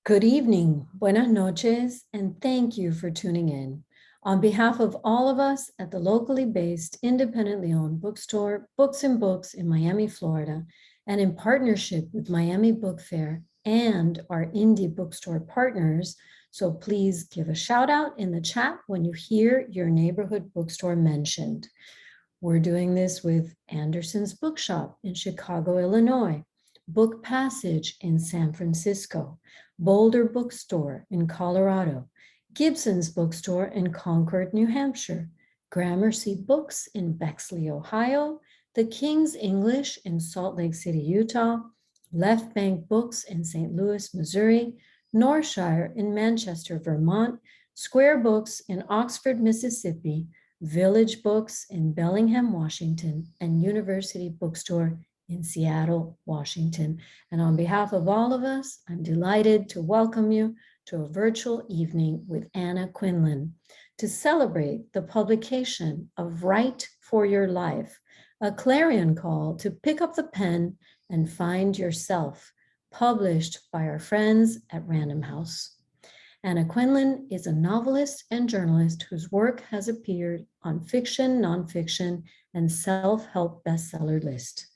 Good evening, buenas noches, and thank you for tuning in. On behalf of all of us at the locally based, independently owned bookstore, Books and Books in Miami, Florida, and in partnership with Miami Book Fair and our indie bookstore partners, so please give a shout out in the chat when you hear your neighborhood bookstore mentioned. We're doing this with Anderson's Bookshop in Chicago, Illinois, Book Passage in San Francisco, Boulder Bookstore in Colorado, Gibson's Bookstore in Concord, New Hampshire, Gramercy Books in Bexley, Ohio, The King's English in Salt Lake City, Utah, Left Bank Books in St. Louis, Missouri, Northshire in Manchester, Vermont, Square Books in Oxford, Mississippi, Village Books in Bellingham, Washington, and University Bookstore in Seattle, Washington. And on behalf of all of us, I'm delighted to welcome you to a virtual evening with Anna Quindlen to celebrate the publication of Write for Your Life, a clarion call to pick up the pen and find yourself, published by our friends at Random House. Anna Quindlen is a novelist and journalist whose work has appeared on fiction, nonfiction, and self-help bestseller lists.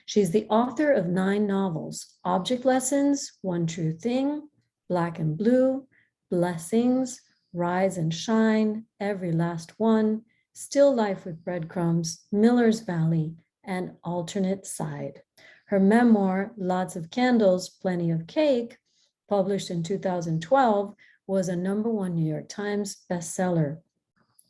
She's the author of 9 novels: Object Lessons, One True Thing, Black and Blue, Blessings, Rise and Shine, Every Last One, Still Life with Breadcrumbs, Miller's Valley, and Alternate Side. Her memoir, Lots of Candles, Plenty of Cake, published in 2012, was a #1 New York Times bestseller.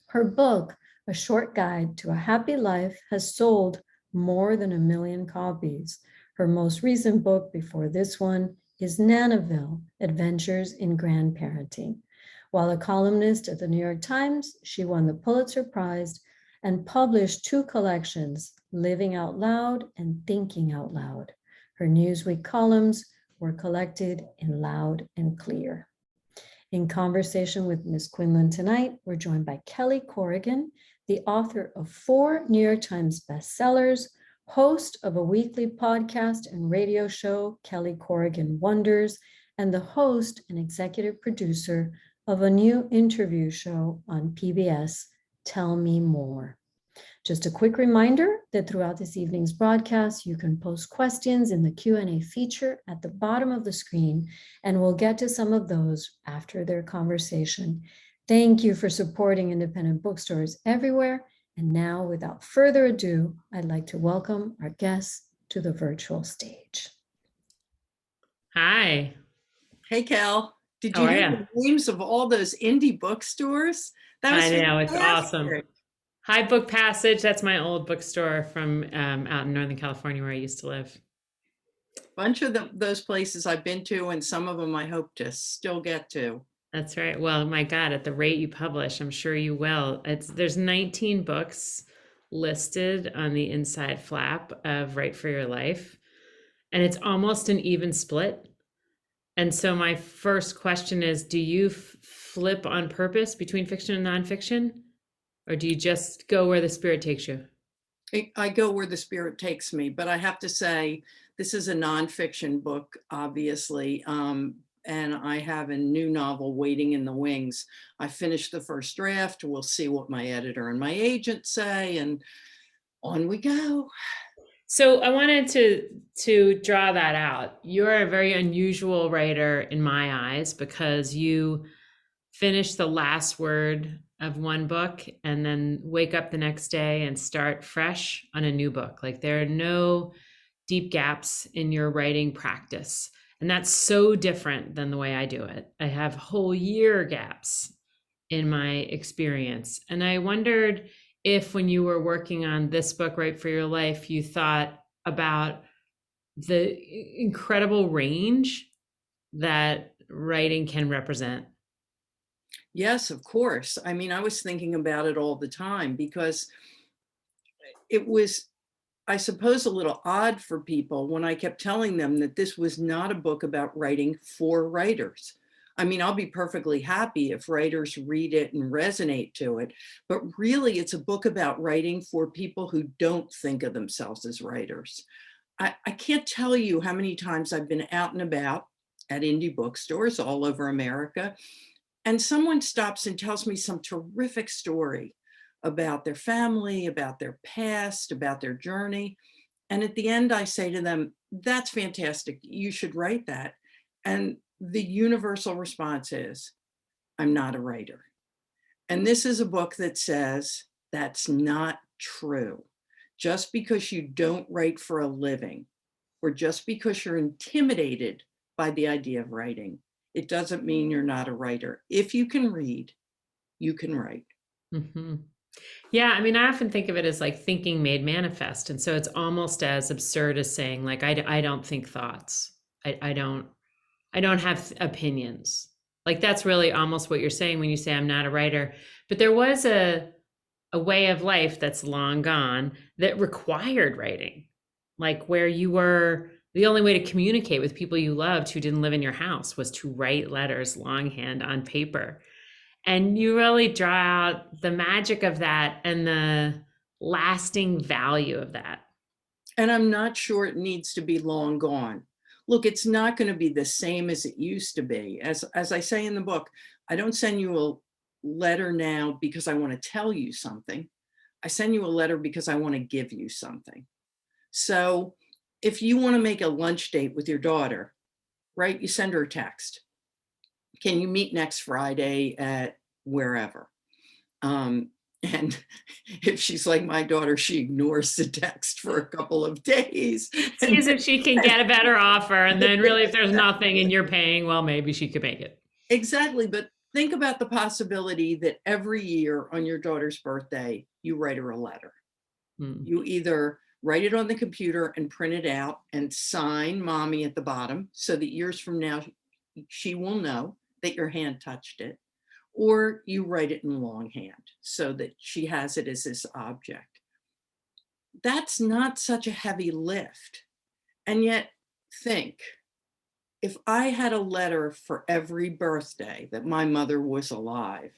Her book, A Short Guide to a Happy Life, has sold more than 1 million copies. Her most recent book before this one is Nanaville, Adventures in Grandparenting. While a columnist at the New York Times, she won the Pulitzer Prize and published 2 collections, Living Out Loud and Thinking Out Loud. Her Newsweek columns were collected in Loud and Clear. In conversation with Ms. Quindlen tonight, we're joined by Kelly Corrigan, the author of 4 New York Times bestsellers, host of a weekly podcast and radio show, Kelly Corrigan Wonders, and the host and executive producer of a new interview show on PBS, Tell Me More. Just a quick reminder that throughout this evening's broadcast, you can post questions in the Q&A feature at the bottom of the screen, and we'll get to some of those after their conversation. Thank you for supporting independent bookstores everywhere. And now, without further ado, I'd like to welcome our guests to the virtual stage. Hi. Hey, Cal. Did How you are hear ya? the names of all those indie bookstores? That was I know, it's fantastic. awesome. Hi, Book Passage. That's my old bookstore from out in Northern California where I used to live. Bunch of those places I've been to, and some of them I hope to still get to. That's right. Well, my God, at the rate you publish, I'm sure you will. There's 19 books listed on the inside flap of Write for Your Life, and it's almost an even split. And so my first question is, do you flip on purpose between fiction and nonfiction? Or do you just go where the spirit takes you? I go where the spirit takes me, but I have to say, this is a nonfiction book, obviously, and I have a new novel waiting in the wings. I finished the first draft. We'll see what my editor and my agent say, and on we go. So I wanted to draw that out. You're a very unusual writer in my eyes because you finish the last word of one book and then wake up the next day and start fresh on a new book. Like, there are no deep gaps in your writing practice. And that's so different than the way I do it. I have whole year gaps in my experience. And I wondered if, when you were working on this book, Write for Your Life, you thought about the incredible range that writing can represent. Yes, of course. I mean, I was thinking about it all the time because it was, I suppose, a little odd for people when I kept telling them that this was not a book about writing for writers. I mean, I'll be perfectly happy if writers read it and resonate to it, but really it's a book about writing for people who don't think of themselves as writers. I can't tell you how many times I've been out and about at indie bookstores all over America. And someone stops and tells me some terrific story about their family, about their past, about their journey. And at the end, I say to them, that's fantastic. You should write that. And the universal response is, I'm not a writer. And this is a book that says that's not true. Just because you don't write for a living, or just because you're intimidated by the idea of writing, it doesn't mean you're not a writer. If you can read, you can write. Mm-hmm. Yeah, I mean, I often think of it as like thinking made manifest. And so it's almost as absurd as saying, like, I don't think thoughts. I don't have opinions. Like that's really almost what you're saying when you say I'm not a writer. But there was a way of life that's long gone that required writing, like where you were the only way to communicate with people you loved who didn't live in your house was to write letters longhand on paper. And you really draw out the magic of that and the lasting value of that. And I'm not sure it needs to be long gone. Look, it's not going to be the same as it used to be. As I say in the book, I don't send you a letter now because I want to tell you something. I send you a letter because I want to give you something. So if you want to make a lunch date with your daughter, right, you send her a text. Can you meet next Friday at wherever? And if she's like my daughter, she ignores the text for a couple of days. Sees if she can get a better offer. And then really, if there's nothing and you're paying, well, maybe she could make it. Exactly. But think about the possibility that every year on your daughter's birthday, you write her a letter. You either write it on the computer and print it out and sign mommy at the bottom so that years from now, she will know that your hand touched it, or you write it in longhand so that she has it as this object. That's not such a heavy lift. And yet think, if I had a letter for every birthday that my mother was alive,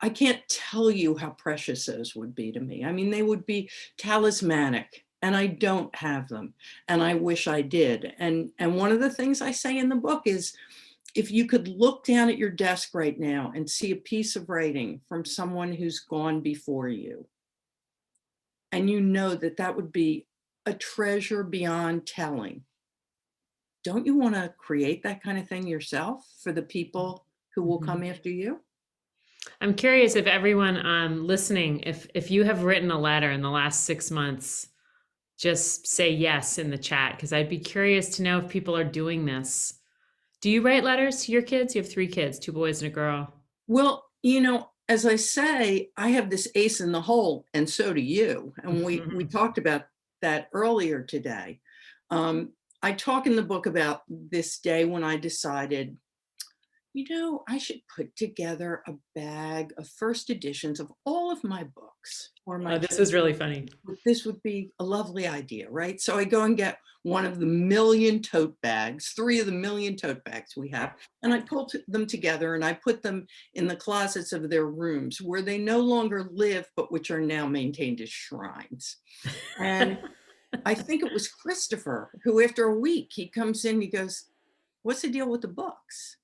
I can't tell you how precious those would be to me. I mean, they would be talismanic, and I don't have them, and I wish I did. And one of the things I say in the book is, if you could look down at your desk right now and see a piece of writing from someone who's gone before you, and you know that that would be a treasure beyond telling, don't you want to create that kind of thing yourself for the people who will come after you? I'm curious if everyone listening, if you have written a letter in the last 6 months, just say yes in the chat, because I'd be curious to know if people are doing this. Do you write letters to your kids? You have 3 kids, 2 boys and a girl. Well, as I say, I have this ace in the hole, and so do you. And we talked about that earlier today. I talk in the book about this day when I decided, I should put together a bag of first editions of all of my books. This was really funny. This would be a lovely idea, right? So I go and get one of the million tote bags, 3 of the million tote bags we have, and I pull them together and I put them in the closets of their rooms where they no longer live, but which are now maintained as shrines. And I think it was Christopher who, after a week, he comes in, he goes, "What's the deal with the books?"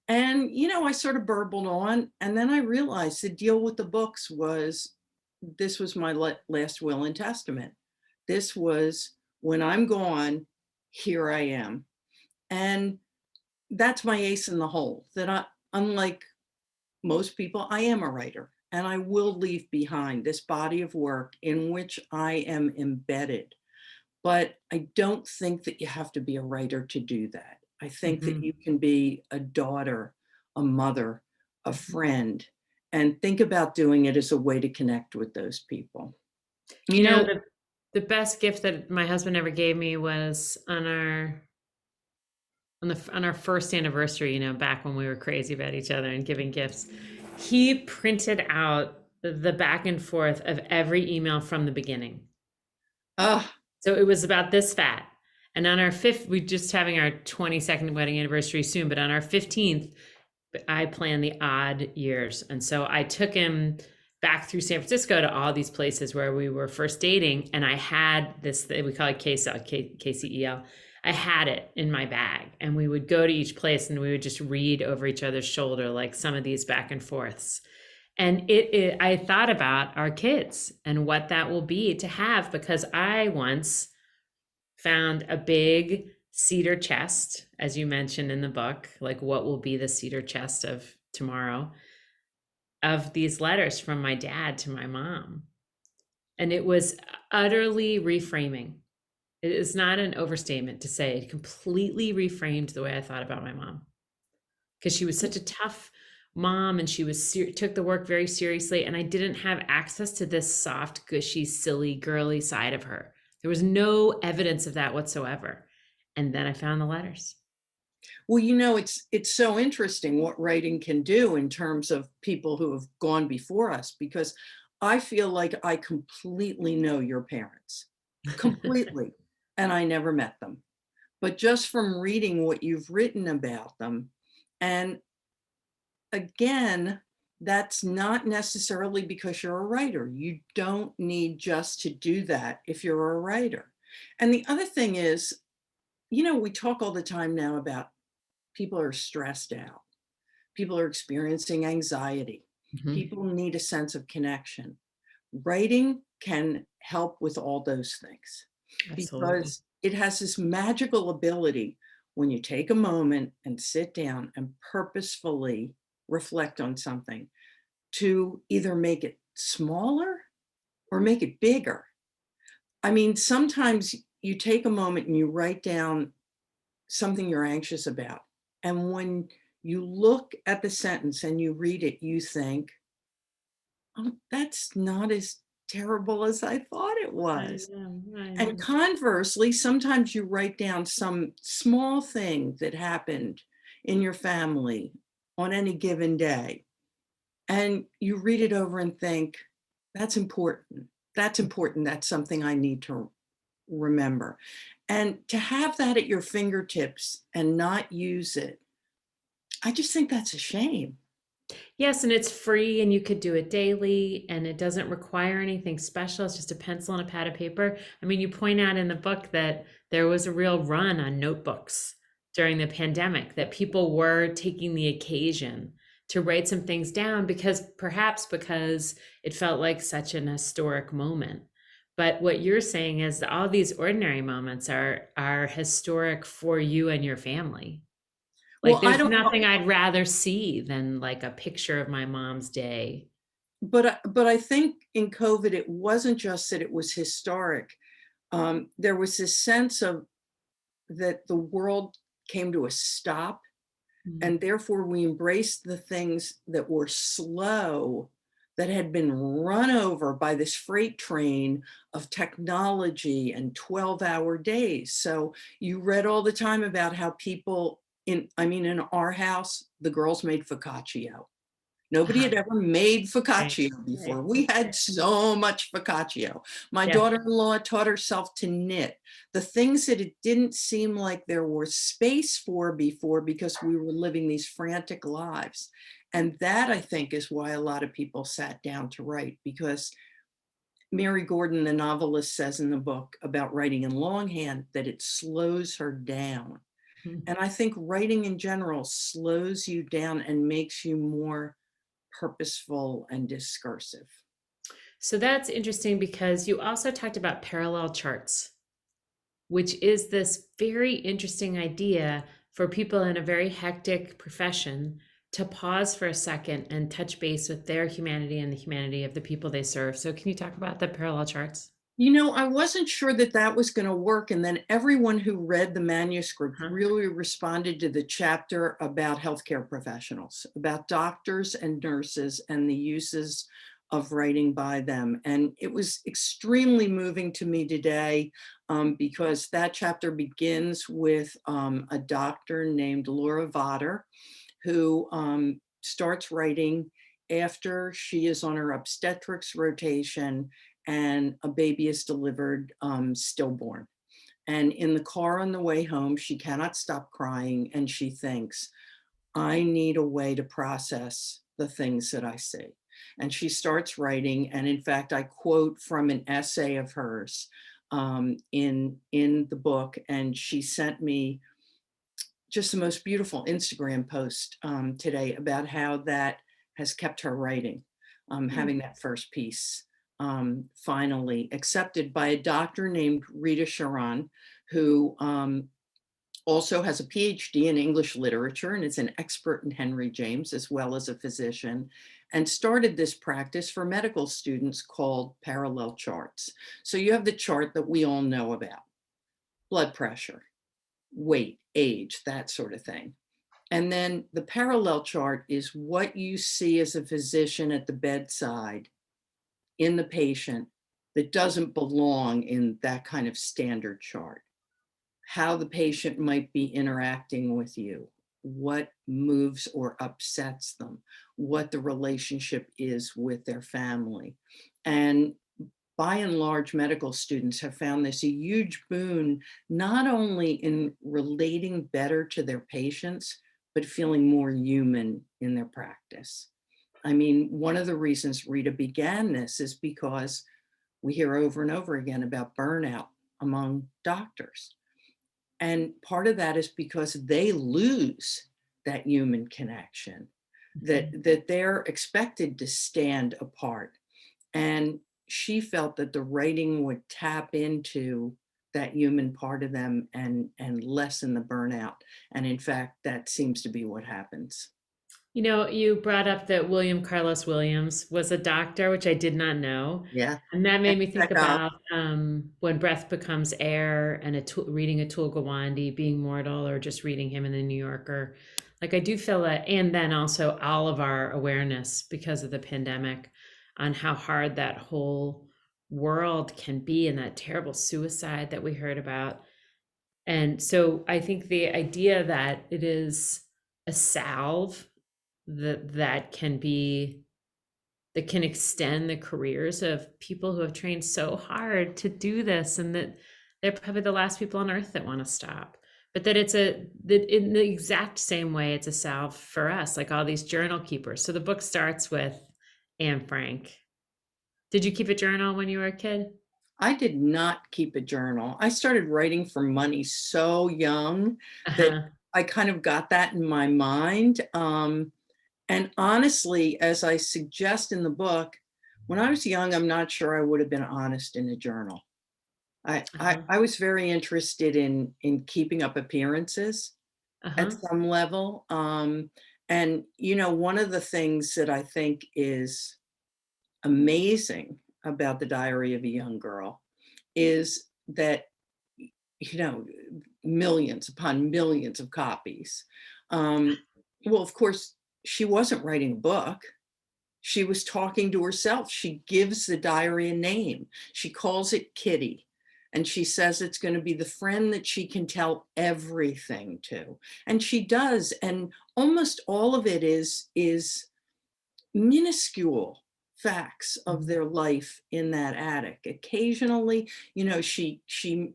And, I sort of burbled on, and then I realized the deal with the books was, this was my last will and testament. This was, when I'm gone, here I am. And that's my ace in the hole, that unlike most people, I am a writer, and I will leave behind this body of work in which I am embedded. But I don't think that you have to be a writer to do that. I think that you can be a daughter, a mother, a friend, and think about doing it as a way to connect with those people. The best gift that my husband ever gave me was on our first anniversary, back when we were crazy about each other and giving gifts. He printed out the back and forth of every email from the beginning. So it was about this fat. And on our 5th, we're just having our 22nd wedding anniversary soon, but on our 15th, I planned the odd years. And so I took him back through San Francisco to all these places where we were first dating. And I had this, we call it KCEL. I had it in my bag, and we would go to each place and we would just read over each other's shoulder, like some of these back and forths. And I thought about our kids and what that will be to have, because I once found a big cedar chest, as you mentioned in the book, like what will be the cedar chest of tomorrow, of these letters from my dad to my mom. And it was utterly reframing. It is not an overstatement to say it completely reframed the way I thought about my mom, because she was such a tough mom, and she was took the work very seriously, and I didn't have access to this soft, gushy, silly, girly side of her. There was no evidence of that whatsoever. And then I found the letters. Well, it's so interesting what writing can do in terms of people who have gone before us, because I feel like I completely know your parents, completely, and I never met them. But just from reading what you've written about them, and again, that's not necessarily because you're a writer. You don't need just to do that if you're a writer. And the other thing is, we talk all the time now about people are stressed out. People are experiencing anxiety. Mhm. People need a sense of connection. Writing can help with all those things Absolutely. because it has this magical ability when you take a moment and sit down and purposefully reflect on something to either make it smaller or make it bigger. I mean, sometimes you take a moment and you write down something you're anxious about. And when you look at the sentence and you read it, you think, oh, that's not as terrible as I thought it I was. know, I And know. conversely, sometimes you write down some small thing that happened in your family on any given day, and you read it over and think, that's important. That's important. That's something I need to remember. And to have that at your fingertips and not use it, I just think that's a shame. Yes, and it's free, and you could do it daily, and it doesn't require anything special. It's just a pencil and a pad of paper. I mean, you point out in the book that there was a real run on notebooks during the pandemic, that people were taking the occasion to write some things down, because it felt like such an historic moment. But what you're saying is that all these ordinary moments are historic for you and your family. Like, Well, I there's don't know, nothing I'd rather see than like a picture of my mom's day. but I think in COVID, it wasn't just that it was historic. There was this sense of that the world came to a stop, Mm. and therefore we embraced the things that were slow, that had been run over by this freight train of technology and 12-hour days. So you read all the time about how people in our house, the girls made focaccia. Nobody Uh-huh. had ever made Right, focaccia before. right. We had so much focaccia. My Yeah. daughter-in-law taught herself to knit. The things that it didn't seem like there was space for before because we were living these frantic lives. And that, I think, is why a lot of people sat down to write, because Mary Gordon, the novelist, says in the book about writing in longhand that it slows her down. Mhm. And I think writing in general slows you down and makes you more purposeful and discursive. So that's interesting, because you also talked about parallel charts, which is this very interesting idea for people in a very hectic profession to pause for a second and touch base with their humanity and the humanity of the people they serve. So can you talk about the parallel charts? I wasn't sure that that was going to work. And then everyone who read the manuscript Huh? really responded to the chapter about healthcare professionals, about doctors and nurses and the uses of writing by them. And it was extremely moving to me today, because that chapter begins with a doctor named Laura Votter, who starts writing after she is on her obstetrics rotation and a baby is delivered stillborn. And in the car on the way home, she cannot stop crying. And she thinks, I need a way to process the things that I see. And she starts writing. And in fact, I quote from an essay of hers in the book, and she sent me just the most beautiful Instagram post today about how that has kept her writing, having that first piece finally accepted by a doctor named Rita Sharon, who also has a PhD in English literature and is an expert in Henry James as well as a physician, and started this practice for medical students called parallel charts. So you have the chart that we all know about: blood pressure, weight, age, that sort of thing. And then the parallel chart is what you see as a physician at the bedside in the patient that doesn't belong in that kind of standard chart. How the patient might be interacting with you, what moves or upsets them, what the relationship is with their family. And by and large, medical students have found this a huge boon, not only in relating better to their patients, but feeling more human in their practice. I mean, one of the reasons Rita began this is because we hear over and over again about burnout among doctors. And part of that is because they lose that human connection, that they're expected to stand apart. And she felt that the writing would tap into that human part of them and lessen the burnout. And in fact, that seems to be what happens. You know, you brought up that William Carlos Williams was a doctor, which I did not know. Yeah. And that made me think Check up. about when breath becomes air and reading Atul Gawande, Being Mortal, or just reading him in the New Yorker. Like I do feel that, and then also all of our awareness because of the pandemic on how hard that whole world can be and that terrible suicide that we heard about. And so I think the idea that it is a salve that can be that can extend the careers of people who have trained so hard to do this, and that they're probably the last people on earth that want to stop, but that that in the exact same way it's a salve for us, like all these journal keepers. So the book starts with Anne Frank. Did you keep a journal when you were a kid? I did not keep a journal. I started writing for money so young that Uh-huh. I kind of got that in my mind. And honestly, as I suggest in the book, when I was young, I'm not sure I would have been honest in a journal. Uh-huh. I was very interested in keeping up appearances at Uh-huh. some level. And you know, one of the things that I think is amazing about the Diary of a Young Girl is that, you know, millions upon millions of copies. Um, well, of course, she wasn't writing a book. She was talking to herself. She gives the diary a name. She calls it Kitty. And she says it's going to be the friend that she can tell everything to. And she does. And almost all of it is minuscule facts of their life in that attic. Occasionally, you know, she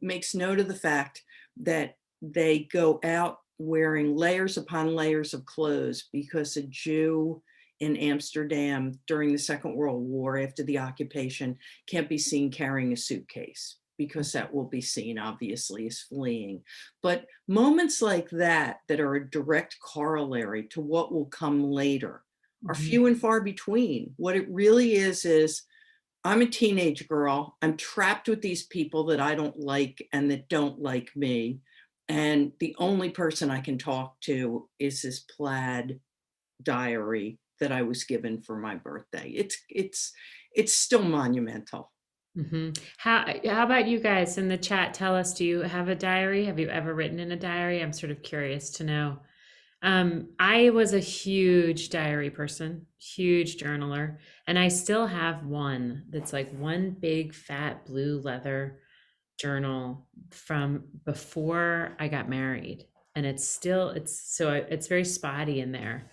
makes note of the fact that they go out wearing layers upon layers of clothes because a Jew in Amsterdam during the Second World War, after the occupation, can't be seen carrying a suitcase because that will be seen obviously as fleeing. But moments like that that are a direct corollary to what will come later are Mhm. few and far between. What it really is I'm a teenage girl. I'm trapped with these people that I don't like and that don't like me. And the only person I can talk to is this plaid diary that I was given for my birthday. It's still monumental. Mhm. How about you guys in the chat? Tell us, do you have a diary? Have you ever written in a diary? I'm sort of curious to know. I was a huge diary person, huge journaler, and I still have one that's like one big fat blue leather journal from before I got married. And it's very spotty in there.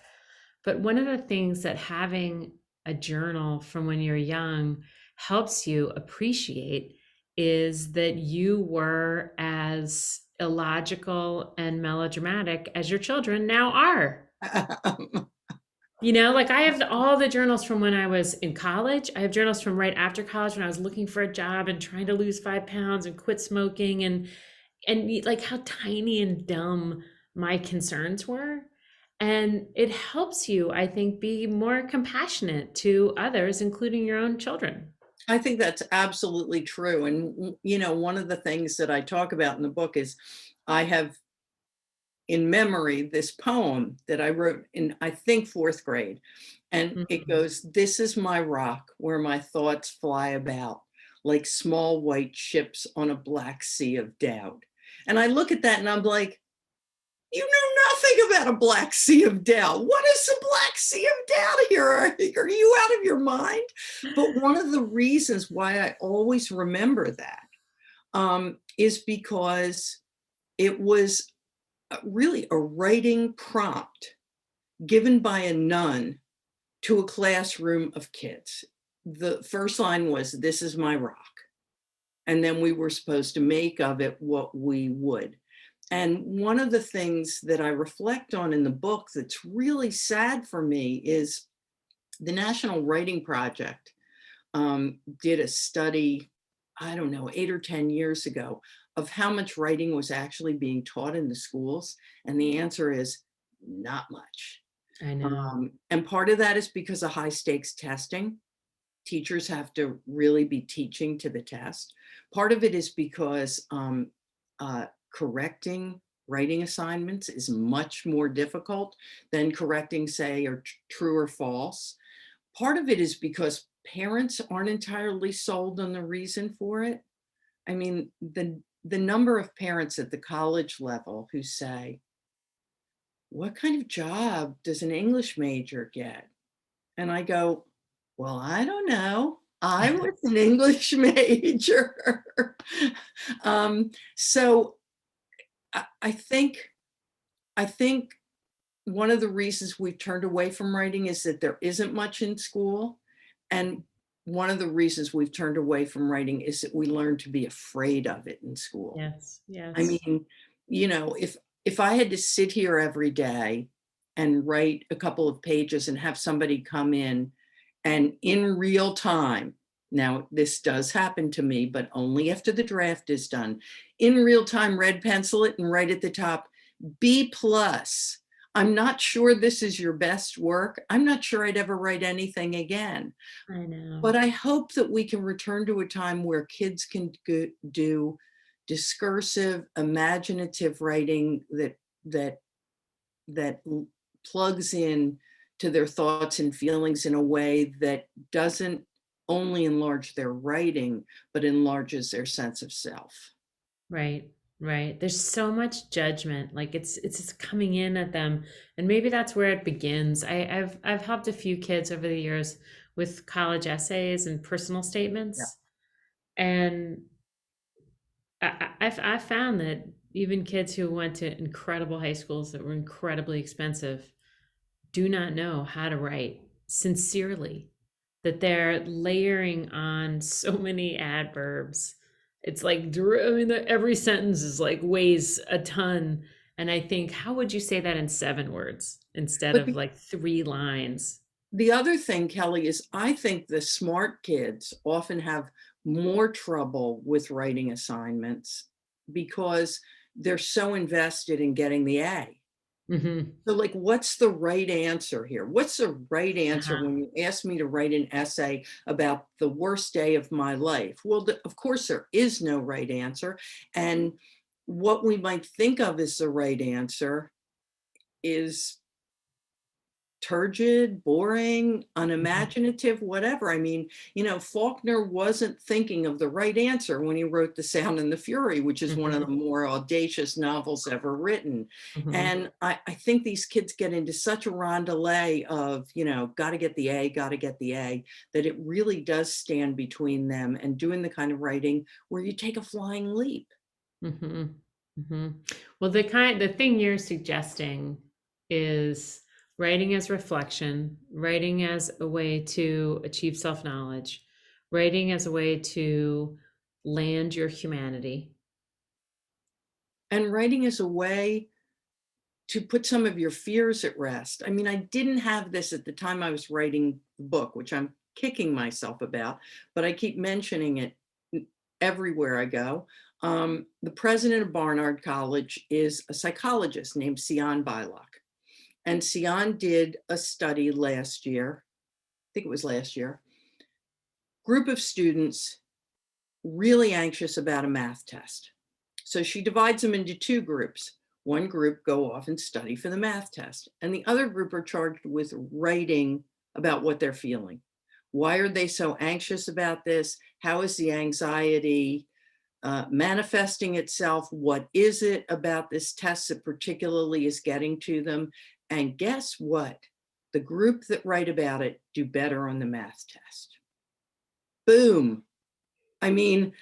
But one of the things that having a journal from when you're young helps you appreciate is that you were as illogical and melodramatic as your children now are. You know, like I have all the journals from when I was in college. I have journals from right after college when I was looking for a job and trying to lose 5 pounds and quit smoking, and like how tiny and dumb my concerns were. And it helps you, I think, be more compassionate to others, including your own children. I think that's absolutely true. And, one of the things that I talk about in the book is I have in memory this poem that I wrote in, I think, fourth grade. And it Mhm. goes, "This is my rock where my thoughts fly about like small white ships on a black sea of doubt." And I look at that and I'm like, you know nothing about a black sea of doubt. What is a black sea of doubt here? Are you out of your mind? But one of the reasons why I always remember that is because it was really a writing prompt given by a nun to a classroom of kids. The first line was, "This is my rock." And then we were supposed to make of it what we would. And one of the things that I reflect on in the book that's really sad for me is the National Writing Project did a study, I don't know, 8 or 10 years ago, of how much writing was actually being taught in the schools. And the answer is not much. I know. And part of that is because of high stakes testing. Teachers have to really be teaching to the test. Part of it is because correcting writing assignments is much more difficult than correcting, say, or true or false. Part of it is because parents aren't entirely sold on the reason for it. I mean, the number of parents at the college level who say, "What kind of job does an English major get?" And I go, "Well, I don't know. I was an English major." So I think one of the reasons we've turned away from writing is that there isn't much in school. And one of the reasons we've turned away from writing is that we learn to be afraid of it in school. Yes, I yes. mean, if I had to sit here every day and write a couple of pages and have somebody come in real time, now this does happen to me, but only after the draft is done, in real time, red pencil it and write at the top, B plus. I'm not sure this is your best work. I'm not sure I'd ever write anything again. I know. But I hope that we can return to a time where kids can do discursive, imaginative writing that that plugs in to their thoughts and feelings in a way that doesn't only enlarge their writing, but enlarges their sense of self. Right, right. There's so much judgment, like it's just coming in at them, and maybe that's where it begins. I've helped a few kids over the years with college essays and personal Yeah. statements, and I've found that even kids who went to incredible high schools that were incredibly expensive do not know how to write sincerely, that they're layering on so many adverbs. It's like, I mean, every sentence is like weighs a ton. And I think, how would you say that in 7 words instead But of like 3 lines? the other thing, Kelly, is I think the smart kids often have more trouble with writing assignments because they're so invested in getting the A. Hmm. So, like, what's the right answer here? What's the right answer Uh-huh. when you ask me to write an essay about the worst day of my life? Well, of course, there is no right answer. And what we might think of as the right answer is turgid, boring, Mhm. unimaginative, whatever. I mean, Faulkner wasn't thinking of the right answer when he wrote The Sound and the Fury, which is one of the Mhm. more audacious novels ever written. Mhm. And I think these kids get into such a rondelay of, got to get the A, got to get the A, that it really does stand between them and doing the kind of writing where you take a flying leap. Mhm. Mhm. Well, the thing you're suggesting is writing as reflection, writing as a way to achieve self-knowledge, writing as a way to land your humanity. And writing is a way to put some of your fears at rest. I mean, I didn't have this at the time I was writing the book, which I'm kicking myself about, but I keep mentioning it everywhere I go. The president of Barnard College is a psychologist named Sion Bylock. And Sion did a study last year, I think it was last year, group of students really anxious about a math test. So she divides them into two groups. One group go off and study for the math test, and the other group are charged with writing about what they're feeling. Why are they so anxious about this? How is the anxiety manifesting itself? What is it about this test that particularly is getting to them? And guess what? The group that write about it do better on the math test. Boom. I mean,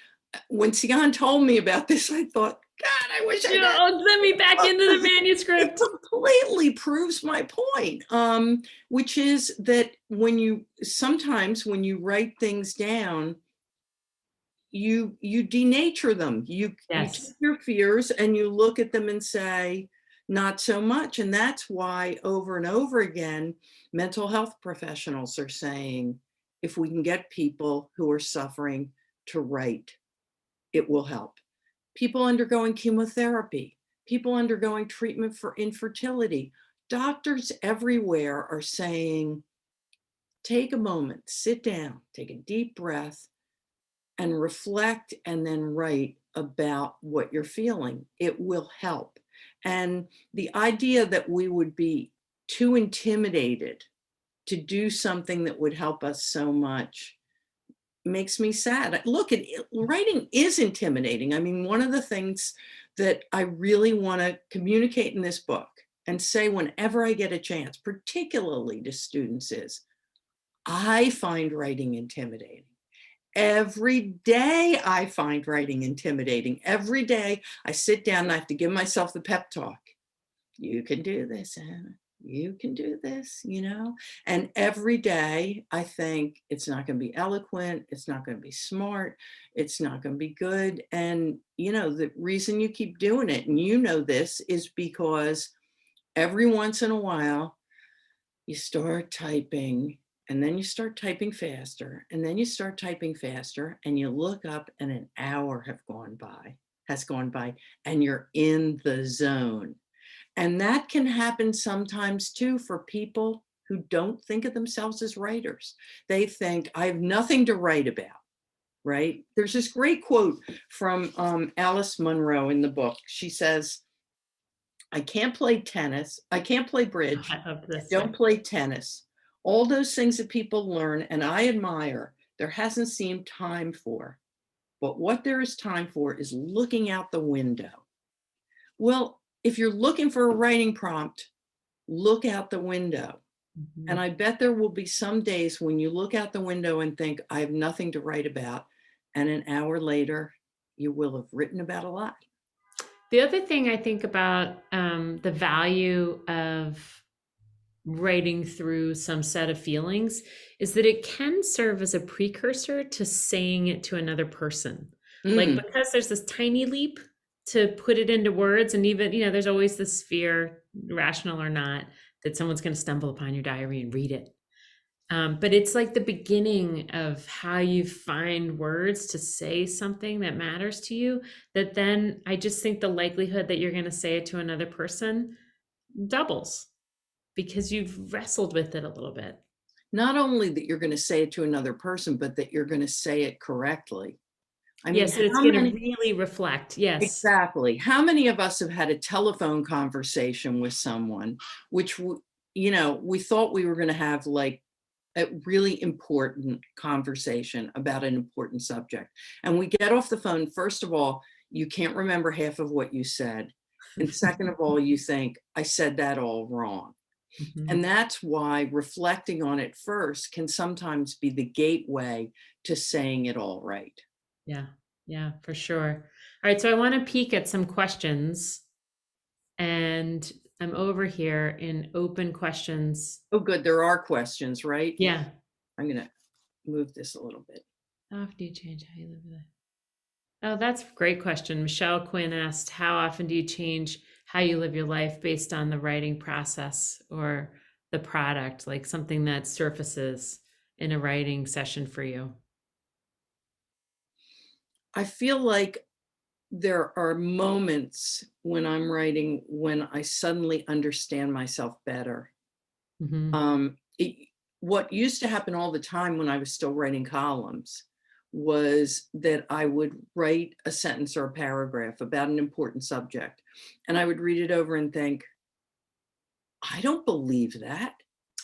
when Sion told me about this, I thought, God, I wish I No, let me back into the manuscript. It completely proves my point, which is that sometimes when you write things down, you denature them. You take your fears and you look at them and say, not so much. And that's why over and over again, mental health professionals are saying, if we can get people who are suffering to write, it will help. People undergoing chemotherapy, people undergoing treatment for infertility, doctors everywhere are saying, take a moment, sit down, take a deep breath, and reflect, and then write about what you're feeling. It will help. And the idea that we would be too intimidated to do something that would help us so much makes me sad. Look, writing is intimidating. I mean, one of the things that I really want to communicate in this book and say whenever I get a chance, particularly to students, is I find writing intimidating. Every day I find writing intimidating. Every day I sit down and I have to give myself the pep talk. You can do this, Anna. You can do this, you know? And every day I think it's not going to be eloquent. It's not going to be smart. It's not going to be good. And, you know, the reason you keep doing it, and you know this, is because every once in a while you start typing, and then you start typing faster, and then you start typing faster, and you look up and an hour has gone by, and you're in the zone. And that can happen sometimes too for people who don't think of themselves as writers. They think, I have nothing to write about, right? There's this great quote from Alice Munro in the book. She says, I can't play tennis. I can't play bridge. I love this. Don't play tennis. All those things that people learn and I admire, there hasn't seemed time for. But what there is time for is looking out the window. Well, if you're looking for a writing prompt, look out the window. Mm-hmm. And I bet there will be some days when you look out the window and think, I have nothing to write about. And an hour later, you will have written about a lot. The other thing I think about the value of writing through some set of feelings is that it can serve as a precursor to saying it to another person. Like, because there's this tiny leap to put it into words, and even, you know, there's always this fear, rational or not, that someone's going to stumble upon your diary and read it. But it's like the beginning of how you find words to say something that matters to you, that then I just think the likelihood that you're going to say it to another person doubles because you've wrestled with it a little bit. Not only that you're going to say it to another person, but that you're going to say it correctly. I mean, yes, it's going to really reflect. Yes, exactly. How many of us have had a telephone conversation with someone, which, you know, we thought we were going to have like a really important conversation about an important subject. And we get off the phone. First of all, you can't remember half of what you said. And second of all, you think, I said that all wrong. Mm-hmm. And that's why reflecting on it first can sometimes be the gateway to saying it all right. Yeah, for sure. All right, so I want to peek at some questions, and I'm over here in open questions. Oh, good. There are questions, right? Yeah. I'm going to move this a little bit. How often do you change how you live with it? Oh, that's a great question. Michelle Quinn asked, how often do you change how you live your life based on the writing process or the product, like something that surfaces in a writing session for you? I feel like there are moments when I'm writing when I suddenly understand myself better. Hmm. What used to happen all the time when I was still writing columns was that I would write a sentence or a paragraph about an important subject, and I would read it over and think, I don't believe that.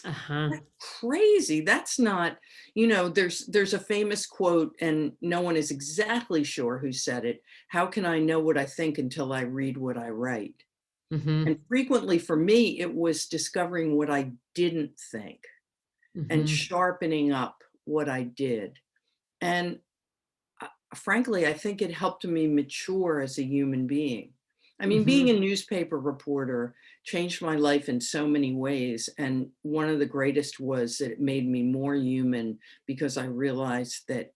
Uh-huh. That's crazy. That's not, there's a famous quote, and no one is exactly sure who said it. How can I know what I think until I read what I write? Hmm. And frequently for me, it was discovering what I didn't think and Hmm. sharpening up what I did. And frankly, I think it helped me mature as a human being. I mean, being Hmm. a newspaper reporter changed my life in so many ways. And one of the greatest was that it made me more human because I realized that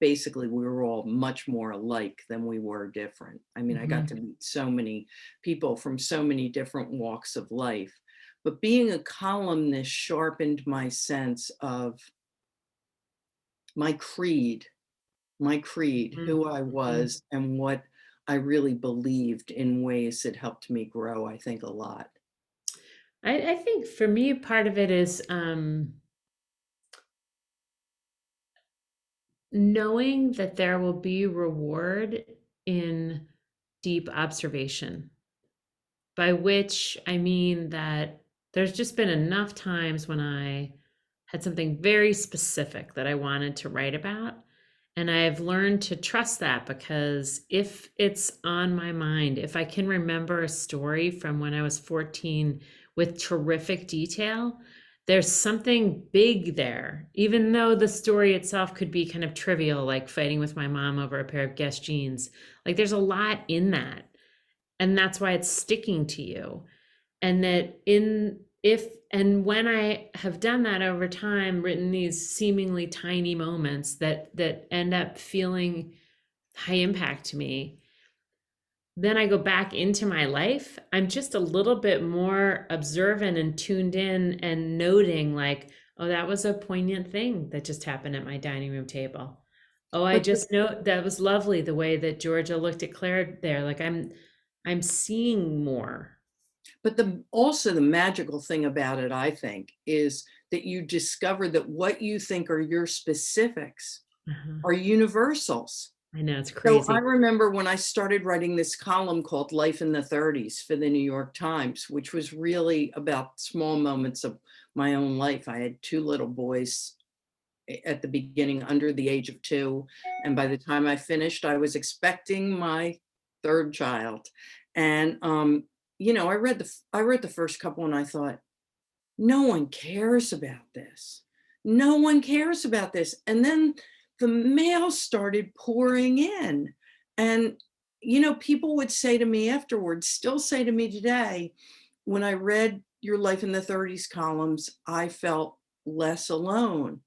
basically we were all much more alike than we were different. I mean, I got to Hmm. meet so many people from so many different walks of life. But being a columnist sharpened my sense of my creed, who I Hmm. was, and what I really believed in ways that helped me grow, I think, a lot. I think for me, part of it is knowing that there will be reward in deep observation, by which I mean that there's just been enough times when I had something very specific that I wanted to write about. And I've learned to trust that because if it's on my mind, if I can remember a story from when I was 14 with terrific detail, there's something big there, even though the story itself could be kind of trivial, like fighting with my mom over a pair of Guess jeans. Like there's a lot in that. And that's why it's sticking to you. And that in if and when I have done that over time, written these seemingly tiny moments that end up feeling high impact to me, then I go back into my life, I'm just a little bit more observant and tuned in and noting, like, oh, that was a poignant thing that just happened at my dining room table. Oh, I But the, just know that was lovely the way that Georgia looked at Claire there. Like I'm seeing more. also the magical thing about it, I think, is that you discover that what you think are your specifics Uh-huh. are universals. I know it's So I crazy. remember when I started writing this column called Life in the 30s for the New York Times, which was really about small moments of my own life. I had two little boys at the beginning under the age of 2. And by the time I finished, I was expecting my third child. And, I read the first couple and I thought, no one cares about this. No one cares about this. And then the mail started pouring in. And, people would say to me afterwards, still say to me today, when I read your Life in the 30s columns, I felt less alone.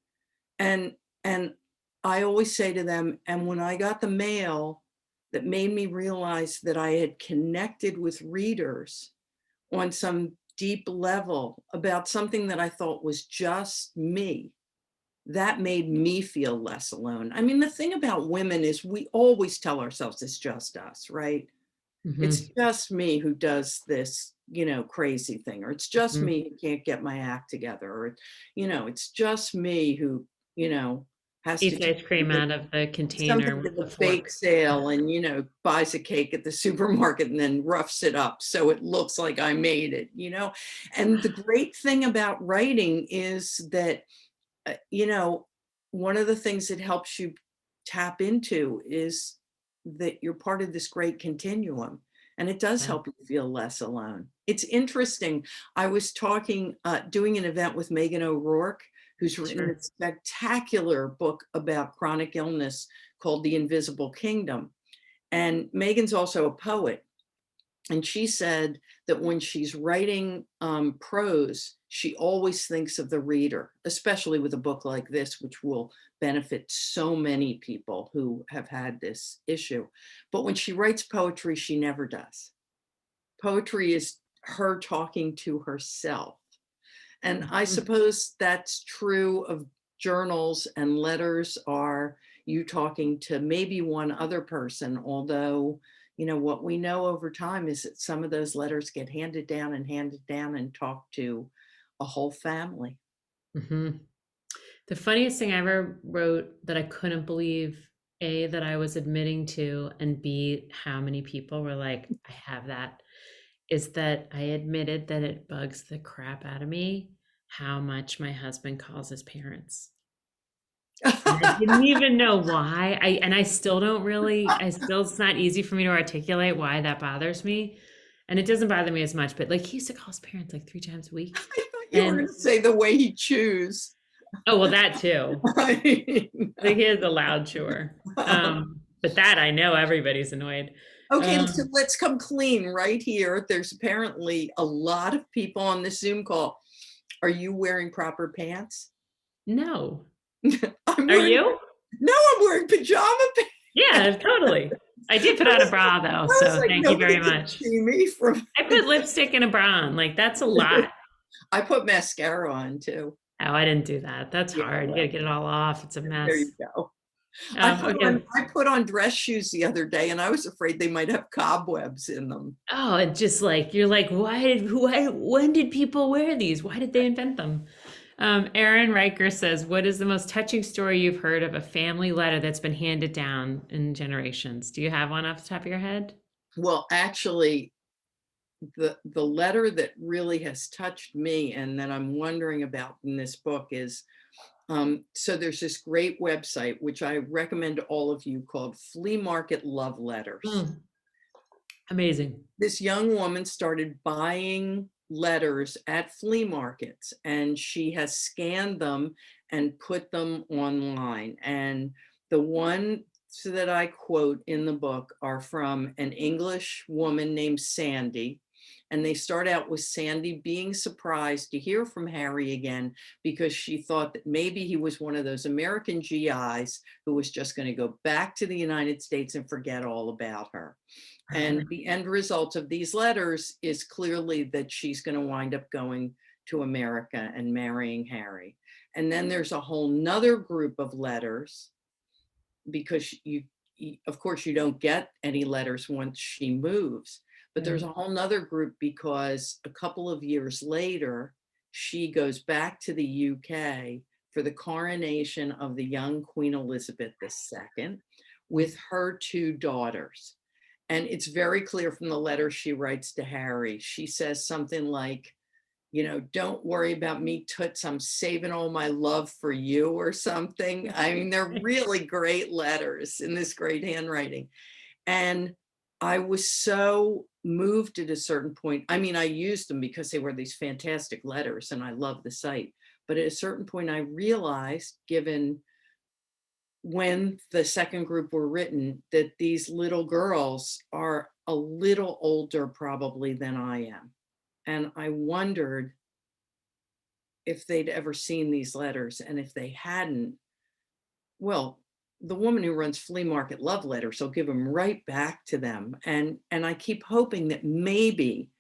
And and I always say to them, and when I got the mail that made me realize that I had connected with readers on some deep level about something that I thought was just me, that made me feel less alone. I mean, the thing about women is we always tell ourselves it's just us, right? It's Hmm. just me who does this, crazy thing, or it's just Hmm. me who can't get my act together, or, it's just me who, has to Eats take ice cream out of the container something to with the the bake fork. sale and, buys a cake at the supermarket and then roughs it up so it looks like I made it. And the great thing about writing is that, one of the things that helps you tap into is that you're part of this great continuum. And it does Yeah, help you feel less alone. It's interesting. I was doing an event with Megan O'Rourke, who's written a sure. spectacular book about chronic illness called The Invisible Kingdom. And Megan's also a poet. And she said that when she's writing prose, she always thinks of the reader, especially with a book like this, which will benefit so many people who have had this issue. But when she writes poetry, she never does. Poetry is her talking to herself. And I suppose that's true of journals, and letters are you talking to maybe one other person, although, what we know over time is that some of those letters get handed down and talk to a whole family. Mhm. The funniest thing I ever wrote that I couldn't believe, A, that I was admitting to, and B, how many people were like, I have that, is that I admitted that it bugs the crap out of me how much my husband calls his parents. And I didn't even know why. I still don't really, it's not easy for me to articulate why that bothers me. And it doesn't bother me as much, but like he used to call his parents like 3 times a week. I thought you were And going to say the way he chews. oh, well, that too. I Like he is a loud chewer. But that I know everybody's annoyed. Okay, so let's come clean right here. There's apparently a lot of people on this Zoom call. Are you wearing proper pants? No. I'm Are wearing, you? no, I'm wearing pajama pants. Yeah, totally. I did put on a bra though, so Like, thank you very nobody can much. see me from. I put lipstick and a bra on. Like that's a lot. I put mascara on too. Oh, I didn't do that. That's Yeah, hard. You well, gotta get it all off. It's a there mess. you go. I Okay. put on dress shoes the other day, and I was afraid they might have cobwebs in them. Oh, it just like you're like, when did people wear these? Why did they invent them? Aaron Riker says, what is the most touching story you've heard of a family letter that's been handed down in generations? Do you have one off the top of your head? Well, actually, the letter that really has touched me and that I'm wondering about in this book is so there's this great website which I recommend to all of you called Flea Market Love Letters. Amazing. This young woman started buying letters at flea markets, and she has scanned them and put them online. And the one that I quote in the book are from an English woman named Sandy. And they start out with Sandy being surprised to hear from Harry again because she thought that maybe he was one of those American GIs who was just going to go back to the United States and forget all about her. And the end result of these letters is clearly that she's going to wind up going to America and marrying Harry. And then there's a whole nother group of letters because of course, you don't get any letters once she moves. But there's a whole nother group because a couple of years later, she goes back to the UK for the coronation of the young Queen Elizabeth II with her 2 daughters. And it's very clear from the letter she writes to Harry. She says something like, don't worry about me, toots. I'm saving all my love for you or something. I mean, they're really great letters in this great handwriting. And I was so moved at a certain point. I mean, I used them because they were these fantastic letters and I love the site. But at a certain point, I realized, given when the second group were written, that these little girls are a little older probably than I am. And I wondered if they'd ever seen these letters. And if they hadn't, well, the woman who runs Flea Market Love Letters will give them right back to them. And I keep hoping that maybe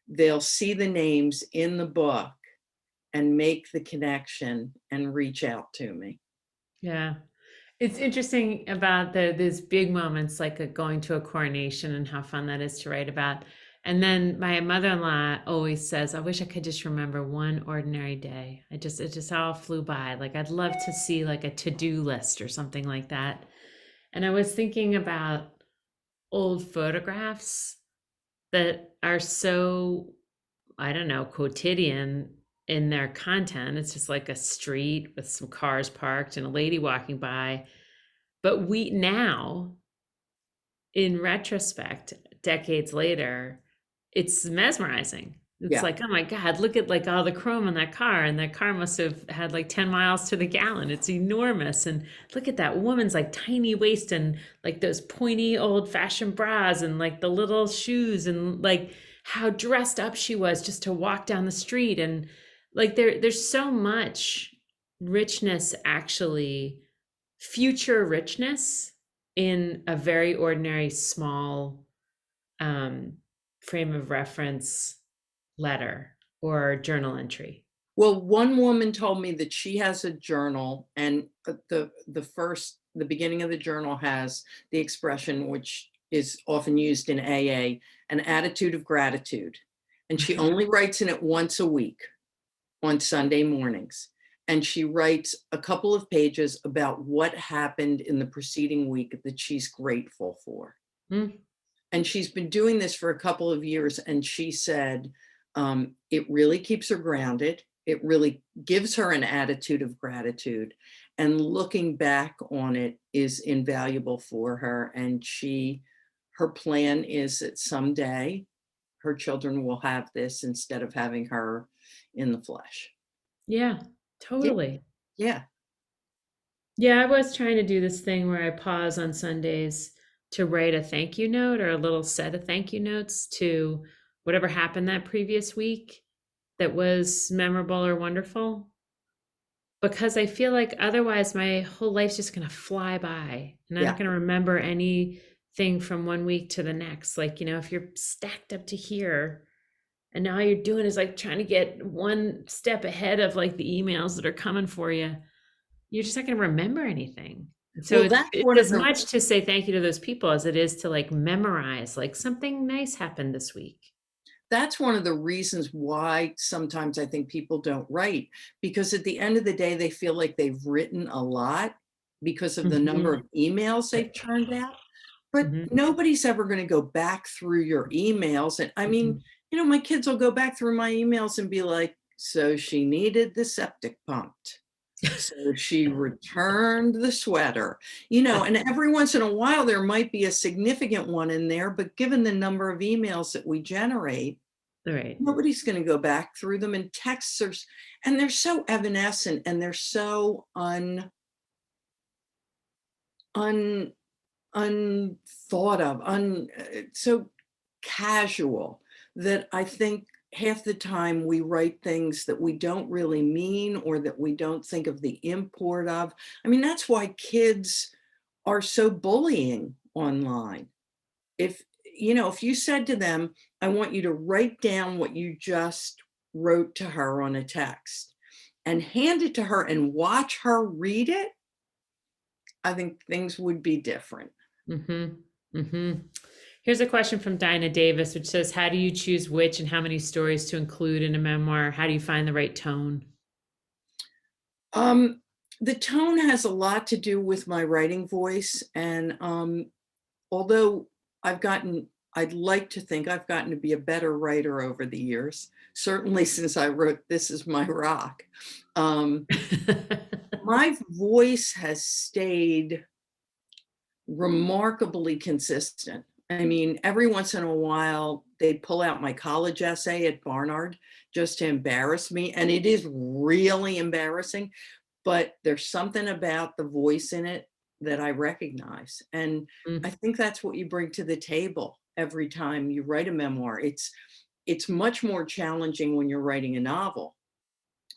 they'll see the names in the book and make the connection and reach out to me. Yeah. It's interesting about these big moments like going to a coronation and how fun that is to write about. And then my mother-in-law always says, I wish I could just remember one ordinary day. It just all flew by. Like I'd love to see like a to-do list or something like that. And I was thinking about old photographs that are so, I don't know, quotidian in their content. It's just like a street with some cars parked and a lady walking by. But we now, in retrospect, decades later, it's mesmerizing. It's Yeah. like, oh my God, look at like all the chrome on that car. And that car must have had like 10 miles to the gallon. It's enormous. And look at that woman's like tiny waist and like those pointy old fashioned bras and like the little shoes and like how dressed up she was just to walk down the street. And like there's so much richness, actually, future richness in a very ordinary small um, frame of reference letter or journal entry. Well, one woman told me that she has a journal, and the beginning of the journal has the expression, which is often used in AA, an attitude of gratitude. And she only writes in it once a week on Sunday mornings. And she writes a couple of pages about what happened in the preceding week that she's grateful for. Mm. And she's been doing this for a couple of years. And she said, it really keeps her grounded. It really gives her an attitude of gratitude. And looking back on it is invaluable for her. And her plan is that someday her children will have this instead of having her in the flesh. Yeah, Yeah. totally. Yeah. Yeah, I was trying to do this thing where I pause on Sundays to write a thank you note or a little set of thank you notes to whatever happened that previous week that was memorable or wonderful. Because I feel like otherwise my whole life's just going to fly by and I'm Yeah. not going to remember anything from one week to the next. Like, if you're stacked up to here and now all you're doing is like trying to get one step ahead of like the emails that are coming for you, you're just not going to remember anything. So Well, it's, that's it's one of as the much to say thank you to those people as it is to like memorize like something nice happened this week. that's one of the reasons why sometimes I think people don't write, because at the end of the day, they feel like they've written a lot because of the number Mhm. of emails they've churned out. But Mhm. nobody's ever going to go back through your emails. And I mean, Mhm. my kids will go back through my emails and be like, so she needed the septic pumped. So she returned the sweater, and every once in a while there might be a significant one in there, but given the number of emails that we generate, Right. nobody's going to go back through them. And texts are, and they're so evanescent and they're so un unthought of, so casual that I think half the time we write things that we don't really mean or that we don't think of the import of. I mean, that's why kids are so bullying online. If you said to them, I want you to write down what you just wrote to her on a text and hand it to her and watch her read it, I think things would be different. Mhm. Mhm. Here's a question from Dinah Davis, which says, how do you choose which and how many stories to include in a memoir? How do you find the right tone? Um, the tone has a lot to do with my writing voice. And although I'd like to think I've gotten to be a better writer over the years, certainly since I wrote This Is My Rock. My voice has stayed remarkably consistent. I mean, every once in a while, they pull out my college essay at Barnard just to embarrass me. And it is really embarrassing, but there's something about the voice in it that I recognize. And I Mm, think that's what you bring to the table every time you write a memoir. It's much more challenging when you're writing a novel,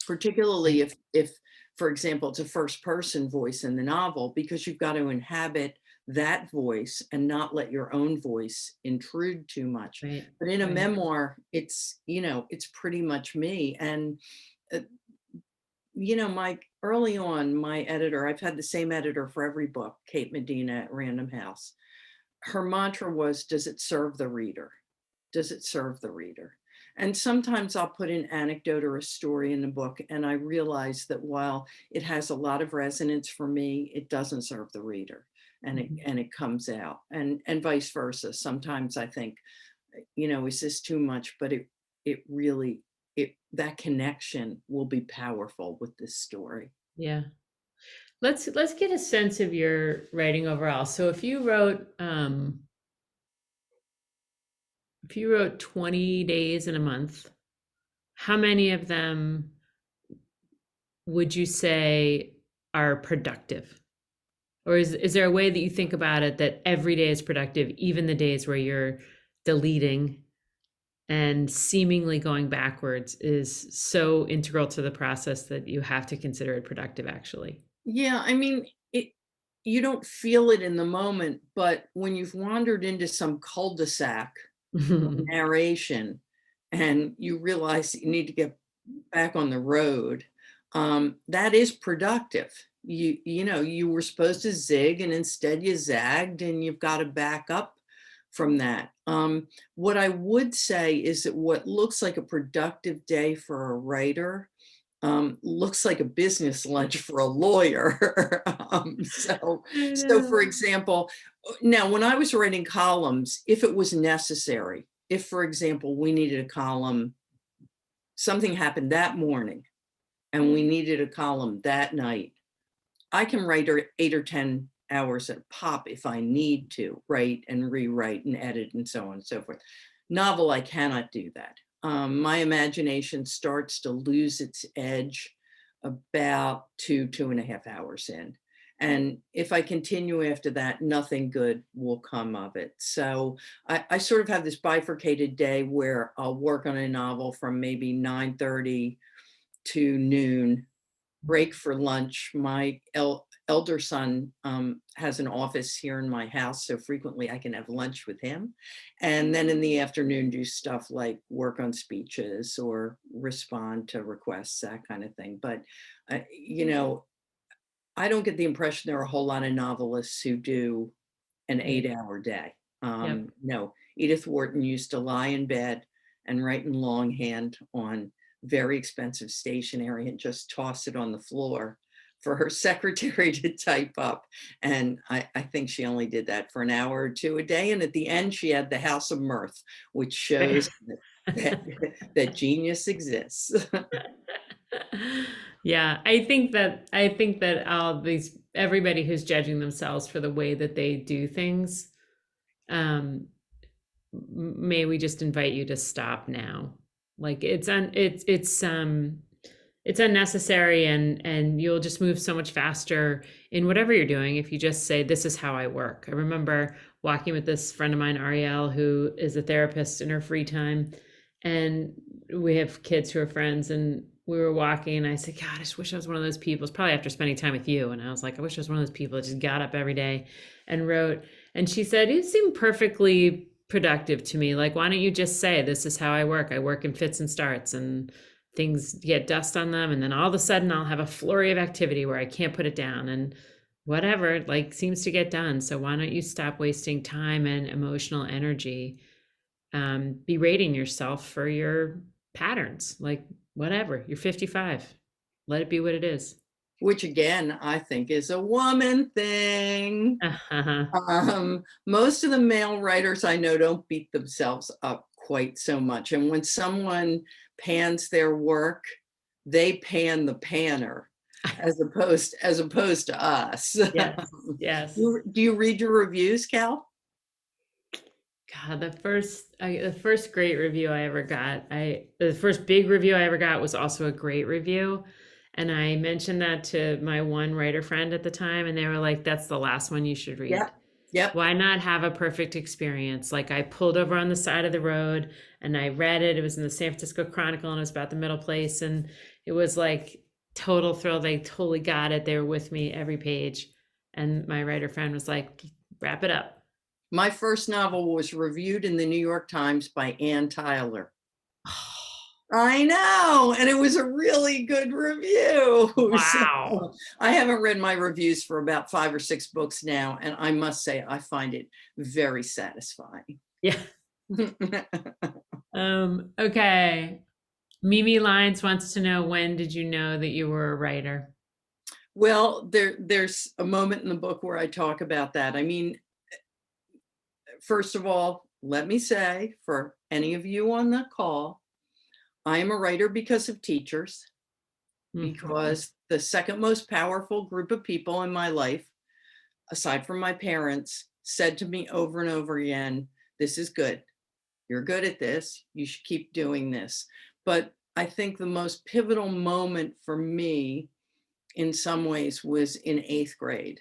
particularly right. if for example it's a first person voice in the novel, because you've got to inhabit that voice and not let your own voice intrude too much. Right. But in a Right. memoir, it's pretty much me. And uh, my early on, my editor, I've had the same editor for every book, Kate Medina at Random House. Her mantra was, does it serve the reader? Does it serve the reader? And sometimes I'll put an anecdote or a story in the book, and I realize that while it has a lot of resonance for me, it doesn't serve the reader, and it Mhm. and it comes out, and vice versa. Sometimes I think, is this too much? But it really it that connection will be powerful with this story. Yeah. Let's get a sense of your writing overall. So if you wrote 20 days in a month, how many of them would you say are productive? Or is there a way that you think about it that every day is productive, even the days where you're deleting and seemingly going backwards is so integral to the process that you have to consider it productive, actually? Yeah, I mean, you don't feel it in the moment, but when you've wandered into some cul-de-sac of narration and you realize that you need to get back on the road, that is productive. You know, you were supposed to zig and instead you zagged, and you've got to back up from that. What I would say is that what looks like a productive day for a writer looks like a business lunch for a lawyer. I So know. for example, now when I was writing columns, if it was necessary, if for example, we needed a column, something happened that morning and we needed a column that night, I can write 8 or 10 hours at a pop if I need to write and rewrite and edit and so on and so forth. Novel, I cannot do that. My imagination starts to lose its edge about 2.5 hours in. And if I continue after that, nothing good will come of it. So I sort of have this bifurcated day where I'll work on a novel from maybe 9:30 to noon, break for lunch. My elder son has an office here in my house, so frequently I can have lunch with him. And then in the afternoon, do stuff like work on speeches or respond to requests, that kind of thing. But, you know, I don't get the impression there are a whole lot of novelists who do an Right. 8-hour day. Yep. No, Edith Wharton used to lie in bed and write in longhand on very expensive stationery and just toss it on the floor for her secretary to type up. And I think she only did that for an hour or two a day. And at the end, she had the House of Mirth, which shows that, that genius exists. Yeah, I think that all these everybody who's judging themselves for the way that they do things, um, may we just invite you to stop now. Like it's unnecessary, and you'll just move so much faster in whatever you're doing if you just say, this is how I work. I remember walking with this friend of mine, Ariel, who is a therapist in her free time, and we have kids who are friends, and we were walking and I said, God, I just wish I was one of those people. It's probably after spending time with you. And I was like, I wish I was one of those people that just got up every day and wrote. And she said, you seem perfectly productive to me. Like, why don't you just say, this is how I work? I work in fits and starts, and things get dust on them. And then all of a sudden I'll have a flurry of activity where I can't put it down, and whatever, like, seems to get done. So why don't you stop wasting time and emotional energy berating yourself for your patterns? Like, whatever, you're 55. Let it be what it is. Which again, I think is a woman thing. Uh-huh. Most of the male writers I know don't beat themselves up quite so much. And when someone pans their work, they pan the panner as opposed to us. Yes, yes. Do you read your reviews, Cal? God, the first great review I ever got, the first big review I ever got was also a great review. And I mentioned that to my one writer friend at the time, and they were like, that's the last one you should read. Yep. Yep. Why not have a perfect experience? Like, I pulled over on the side of the road and I read it. It was in the San Francisco Chronicle and it was about the middle place. And it was like total thrill. They totally got it. They were with me every page. And my writer friend was like, wrap it up. My first novel was reviewed in the New York Times by Ann Tyler. I know, and it was a really good review. Wow. So, I haven't read my reviews for about 5 or 6 books now, and I must say I find it very satisfying. Yeah. Okay. Mimi Lines wants to know, when did you know that you were a writer? Well, there's a moment in the book where I talk about that. I mean, first of all, let me say, for any of you on the call, I am a writer because of teachers, because the second most powerful group of people in my life, aside from my parents, said to me over and over again, this is good. You're good at this. You should keep doing this. But I think the most pivotal moment for me in some ways was in 8th grade.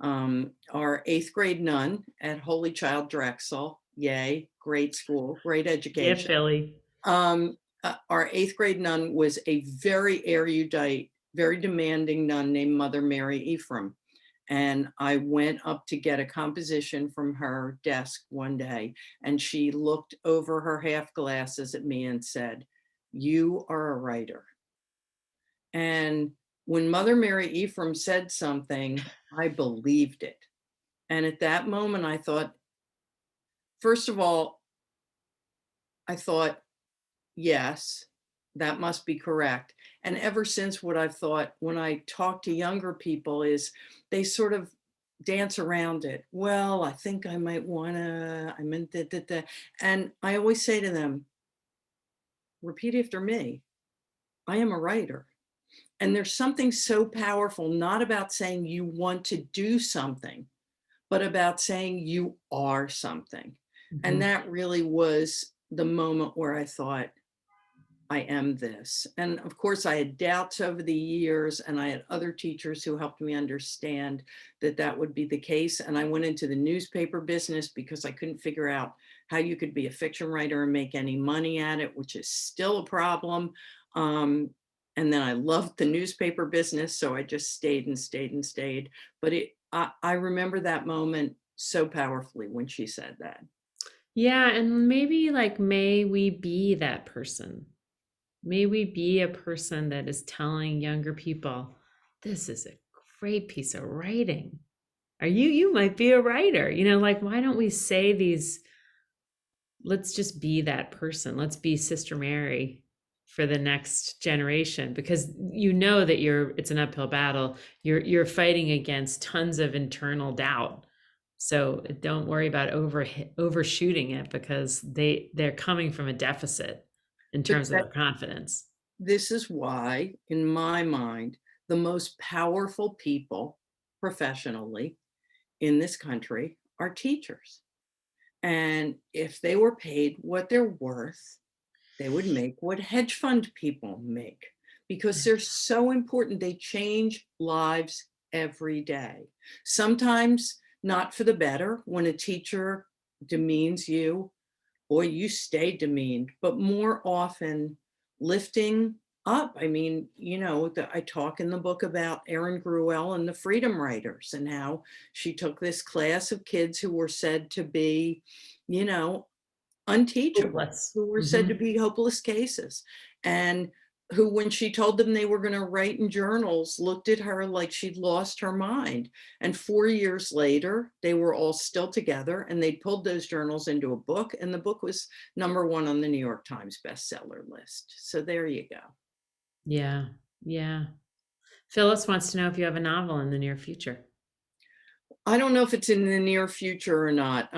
Our 8th grade nun at Holy Child Drexel, yay, great school, great Yeah, education. Philly. Our 8th grade nun was a very erudite, very demanding nun named Mother Mary Ephraim. And I went up to get a composition from her desk one day, and she looked over her half glasses at me and said, "You are a writer." And when Mother Mary Ephraim said something, I believed it. And at that moment, I thought, first of all, I thought, yes, that must be correct. And ever since, what I've thought when I talk to younger people is they sort of dance around it. Well, I think I might wanna, I meant that. And I always say to them, repeat after me. I am a writer. And there's something so powerful, not about saying you want to do something, but about saying you are something. And Mhm. that really was the moment where I thought, I am this. And of course, I had doubts over the years, and I had other teachers who helped me understand that that would be the case. And I went into the newspaper business because I couldn't figure out how you could be a fiction writer and make any money at it, which is still a problem. And then I loved the newspaper business, so I just stayed and stayed and stayed. But I remember that moment so powerfully when she said that. Yeah, and maybe like, may we be that person. May we be a person that is telling younger people, this is a great piece of writing. Are you might be a writer. Like, why don't we say these, let's just be that person. Let's be Sister Mary for the next generation, because that it's an uphill battle. You're fighting against tons of internal doubt. So don't worry about overshooting it, because they're coming from a deficit in But terms of their confidence. this is why, in my mind, the most powerful people professionally in this country are teachers. And if they were paid what they're worth, they would make what hedge fund people make, because they're so important. They change lives every day. Sometimes not for the better. When a teacher demeans you, boy, you stay demeaned, but more often lifting up. I mean, I talk in the book about Erin Gruelle and the Freedom Writers, and how she took this class of kids who were said to be, you know, unteachable, Hopeless. who were said to Mhm. be hopeless cases, and who, when she told them they were going to write in journals, looked at her like she'd lost her mind. And 4 years later, they were all still together, and they pulled those journals into a book, and the book was #1 on the New York Times bestseller list. So there you go. Yeah. Yeah. Phyllis wants to know if you have a novel in the near future. I don't know if it's in the near future or not.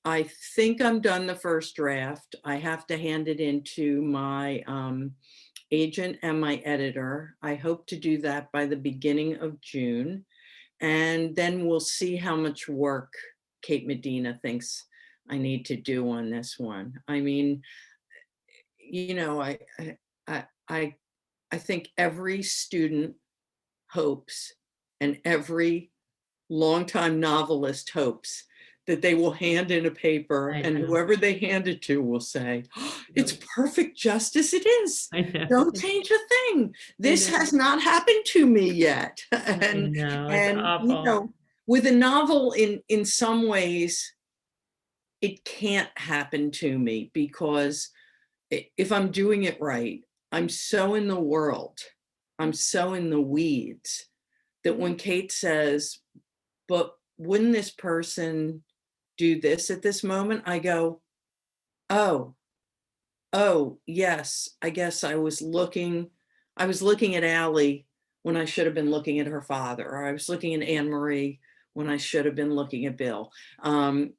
I think I'm done the first draft. I have to hand it in to my agent and my editor. I hope to do that by the beginning of June. And then we'll see how much work Kate Medina thinks I need to do on this one. I mean, I, I, I think every student hopes, and every longtime novelist hopes, that they will hand in a paper, I and know. whoever they hand it to will say, "Oh, it's Nope. perfect just as it is. I know. Don't change a thing. I This know. has not happened to me yet." I and know. It's and awful. with a novel, in some ways, it can't happen to me, because if I'm doing it right, I'm so in the world, I'm so in the weeds, that when Kate says, "But wouldn't this person do this at this moment?" I go, "Oh, oh, yes, I guess I was looking at Allie when I should have been looking at her father, or I was looking at Anne Marie when I should have been looking at Bill." And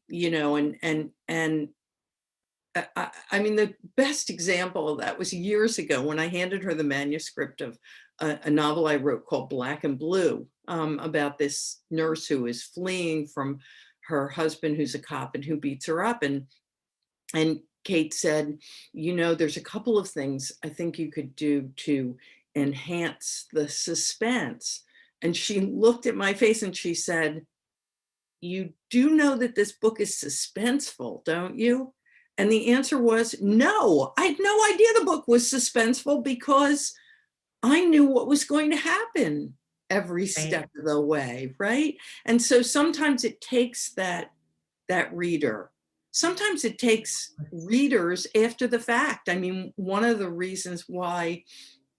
I mean, the best example of that was years ago when I handed her the manuscript of a novel I wrote called Black and Blue, about this nurse who is fleeing from her husband, who's a cop and who beats her up. And Kate said, there's a couple of things I think you could do to enhance the suspense. And she looked at my face and she said, you do know that this book is suspenseful, don't you? And the answer was no. I had no idea the book was suspenseful because I knew what was going to happen every step of the way, right? And so sometimes it takes that reader. Sometimes it takes readers after the fact. I mean, one of the reasons why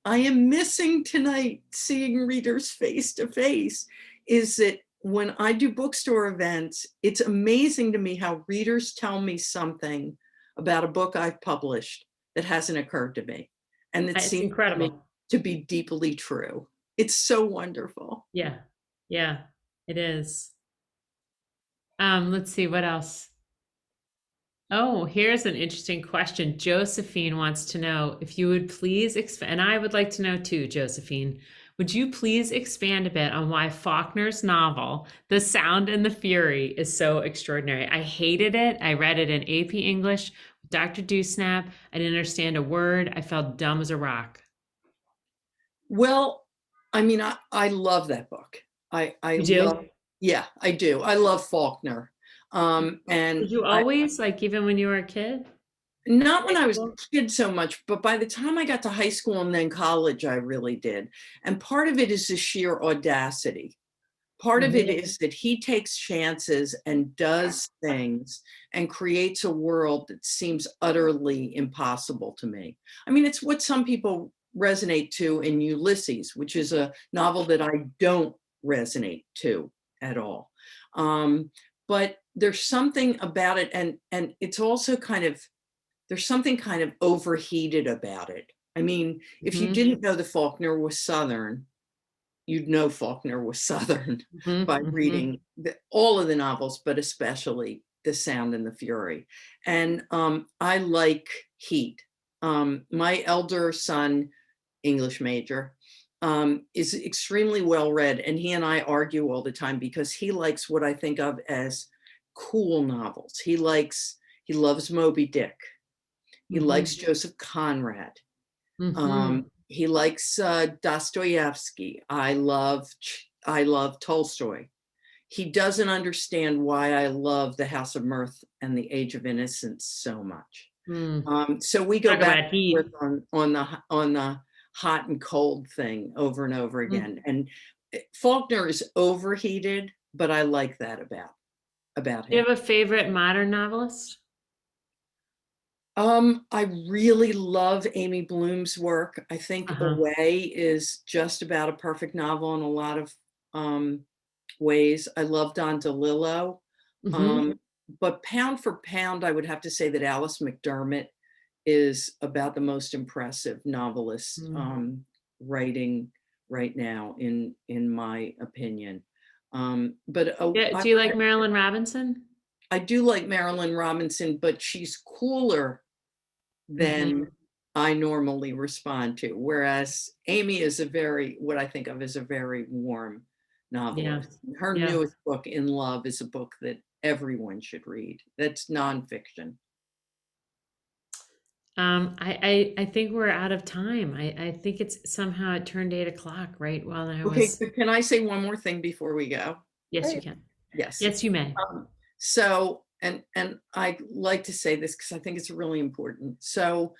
I am missing tonight seeing readers face to face is that when I do bookstore events, it's amazing to me how readers tell me something about a book I've published that hasn't occurred to me. And it It's seems incredible to be deeply true. It's so wonderful. Yeah, it is. Let's see what else. Oh, here's an interesting question. Josephine wants to know if you would please expand, and I would like to know too, Josephine, would you please expand a bit on why Faulkner's novel, The Sound and the Fury, is so extraordinary? I hated it. I read it in AP English with Dr. Dewsnap. I didn't understand a word. I felt dumb as a rock. Well, I mean, I love that book. You do? Yeah, I do. I love Faulkner. And Did you always, like, even when you were a kid? Not when I was a kid so much, but by the time I got to high school and then college, I really did. And part of it is the sheer audacity. Part of it is that he takes chances and does things and creates a world that seems utterly impossible to me. I mean, it's what some people resonate to in Ulysses, which is a novel that I don't resonate to at all. But there's something about it, and it's also there's something kind of overheated about it. I mean, if you didn't know that Faulkner was Southern, you'd know Faulkner was Southern by reading all of the novels, but especially The Sound and the Fury. And I like heat. My elder son, English major, is extremely well read, and he and I argue all the time because he likes what I think of as cool novels. He loves Moby Dick. He likes Joseph Conrad. He likes Dostoevsky. I love Tolstoy. He doesn't understand why I love The House of Mirth and The Age of Innocence so much. So we go back and forth on the hot and cold thing over and over again. And Faulkner is overheated, but I like that about him. Do you have a favorite modern novelist? I really love Amy Bloom's work. I think Away is just about a perfect novel in a lot of ways. I love Don DeLillo. But pound for pound, I would have to say that Alice McDermott is about the most impressive novelist writing right now, in my opinion. But do you like Marilyn Robinson? I do like Marilyn Robinson, but she's cooler than I normally respond to. Whereas Amy is what I think of as a very warm novelist. Yeah. Her newest book, In Love, is a book that everyone should read. That's nonfiction. I think we're out of time. I think it's somehow it turned 8 o'clock, right? Well, Okay, can I say one more thing before we go? Yes, you can. Yes. Yes, you may. So, and I like to say this because I think it's really important. So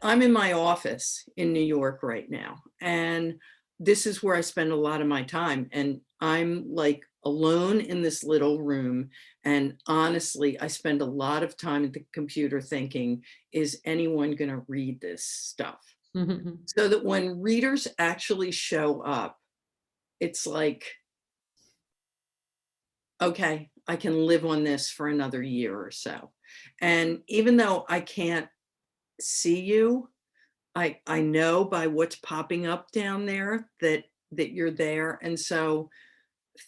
I'm in my office in New York right now, and this is where I spend a lot of my time. And I'm like alone in this little room. And honestly, I spend a lot of time at the computer thinking, is anyone going to read this stuff? So that when readers actually show up, it's like, okay, I can live on this for another year or so. And even though I can't see you, I know by what's popping up down there that you're there. And so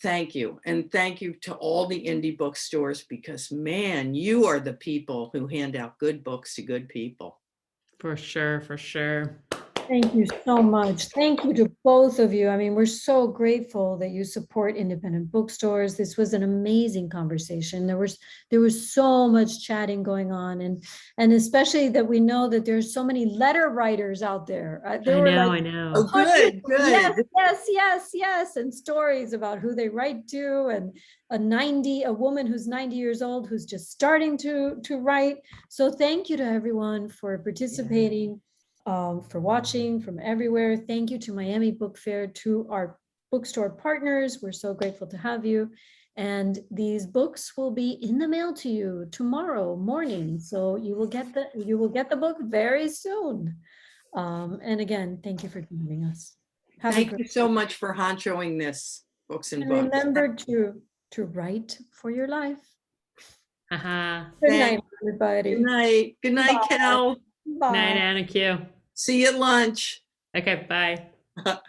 thank you. And thank you to all the indie bookstores, because man, you are the people who hand out good books to good people. For sure, for sure. Thank you so much. Thank you to both of you. I mean, we're so grateful that you support independent bookstores. This was an amazing conversation. There was so much chatting going on, and especially that we know that there's so many letter writers out there. There I were know, like I know. Oh, good, yes, good. yes, and stories about who they write to, and a woman who's 90 years old who's just starting to write. So thank you to everyone for participating, for watching from everywhere. Thank you to Miami Book Fair, to our bookstore partners. We're so grateful to have you. And these books will be in the mail to you tomorrow morning. So you will get the book very soon. And again, thank you for joining us. Have a Thank great you so much for honchoing this, Books and And Books. remember to write for your life. Haha. Good Thank- night, everybody. Good night. Good night, Bye. Cal. Night, Bye. Anna Q. See you at lunch. Okay, bye.